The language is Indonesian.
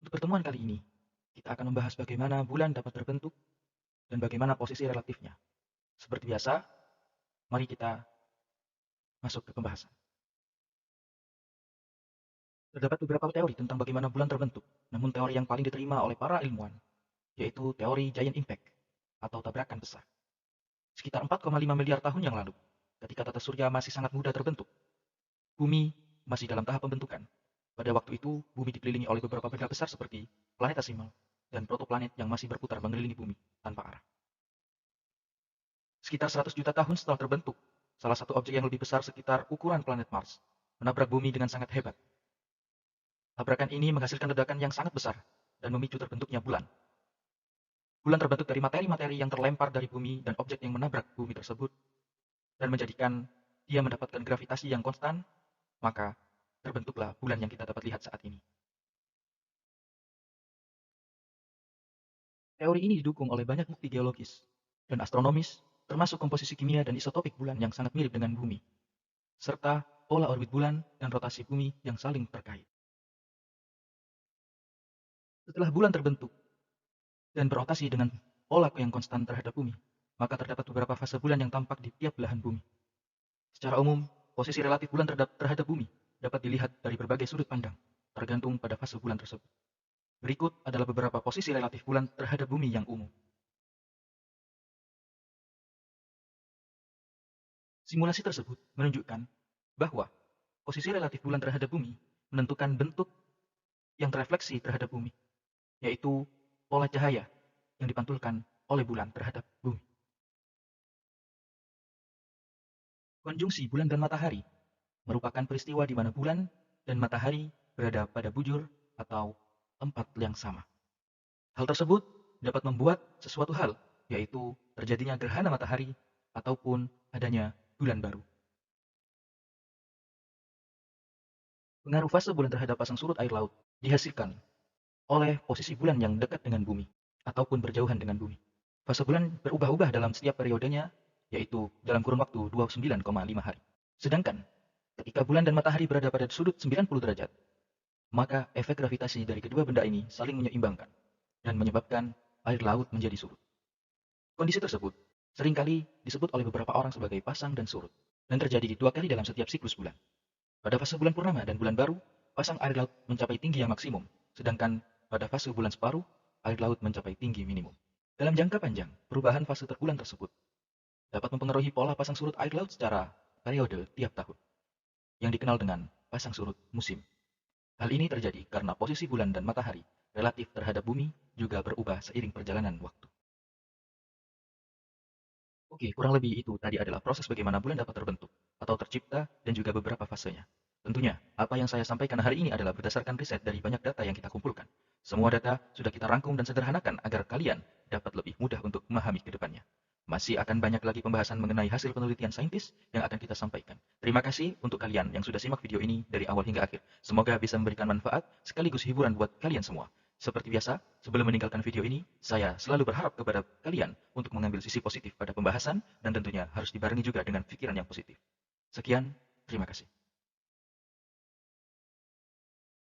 Untuk pertemuan kali ini, kita akan membahas bagaimana bulan dapat terbentuk dan bagaimana posisi relatifnya. Seperti biasa, mari kita masuk ke pembahasan. Terdapat beberapa teori tentang bagaimana bulan terbentuk, namun teori yang paling diterima oleh para ilmuwan yaitu teori giant impact atau tabrakan besar. Sekitar 4,5 miliar tahun yang lalu, ketika tata surya masih sangat muda terbentuk, bumi masih dalam tahap pembentukan. Pada waktu itu, bumi dikelilingi oleh beberapa benda besar seperti planetesimal dan protoplanet yang masih berputar mengelilingi bumi tanpa arah. Sekitar 100 juta tahun setelah terbentuk, salah satu objek yang lebih besar sekitar ukuran planet Mars menabrak bumi dengan sangat hebat. Tabrakan ini menghasilkan ledakan yang sangat besar dan memicu terbentuknya bulan. Bulan terbentuk dari materi-materi yang terlempar dari bumi dan objek yang menabrak bumi tersebut dan menjadikan dia mendapatkan gravitasi yang konstan, maka terbentuklah bulan yang kita dapat lihat saat ini. Teori ini didukung oleh banyak bukti geologis dan astronomis, termasuk komposisi kimia dan isotopik bulan yang sangat mirip dengan bumi, serta pola orbit bulan dan rotasi bumi yang saling terkait. Setelah bulan terbentuk dan berotasi dengan pola yang konstan terhadap bumi, maka terdapat beberapa fase bulan yang tampak di tiap belahan bumi. Secara umum, posisi relatif bulan terhadap bumi dapat dilihat dari berbagai sudut pandang, tergantung pada fase bulan tersebut. Berikut adalah beberapa posisi relatif bulan terhadap bumi yang umum. Simulasi tersebut menunjukkan bahwa posisi relatif bulan terhadap bumi menentukan bentuk yang terefleksi terhadap bumi, yaitu pola cahaya yang dipantulkan oleh bulan terhadap bumi. Konjungsi bulan dan matahari merupakan peristiwa di mana bulan dan matahari berada pada bujur atau tempat yang sama. Hal tersebut dapat membuat sesuatu hal, yaitu terjadinya gerhana matahari ataupun adanya bulan baru. Pengaruh fase bulan terhadap pasang surut air laut dihasilkan oleh posisi bulan yang dekat dengan bumi ataupun berjauhan dengan bumi. Fase bulan berubah-ubah dalam setiap periodenya, yaitu dalam kurun waktu 29,5 hari. Sedangkan ketika bulan dan matahari berada pada sudut 90 derajat, maka efek gravitasi dari kedua benda ini saling menyeimbangkan dan menyebabkan air laut menjadi surut. Kondisi tersebut seringkali disebut oleh beberapa orang sebagai pasang dan surut, dan terjadi 2 kali dalam setiap siklus bulan. Pada fase bulan purnama dan bulan baru, pasang air laut mencapai tinggi yang maksimum, sedangkan pada fase bulan separuh, air laut mencapai tinggi minimum. Dalam jangka panjang, perubahan fase terbulan tersebut dapat mempengaruhi pola pasang surut air laut secara periode tiap tahun, yang dikenal dengan pasang surut musim. Hal ini terjadi karena posisi bulan dan matahari relatif terhadap bumi juga berubah seiring perjalanan waktu. Oke, kurang lebih itu tadi adalah proses bagaimana bulan dapat terbentuk atau tercipta dan juga beberapa fasenya. Tentunya, apa yang saya sampaikan hari ini adalah berdasarkan riset dari banyak data yang kita kumpulkan. Semua data sudah kita rangkum dan sederhanakan agar kalian dapat lebih mudah untuk memahami ke depannya. Masih akan banyak lagi pembahasan mengenai hasil penelitian saintis yang akan kita sampaikan. Terima kasih untuk kalian yang sudah simak video ini dari awal hingga akhir. Semoga bisa memberikan manfaat sekaligus hiburan buat kalian semua. Seperti biasa, sebelum meninggalkan video ini, saya selalu berharap kepada kalian untuk mengambil sisi positif pada pembahasan dan tentunya harus dibarengi juga dengan pikiran yang positif. Sekian, terima kasih.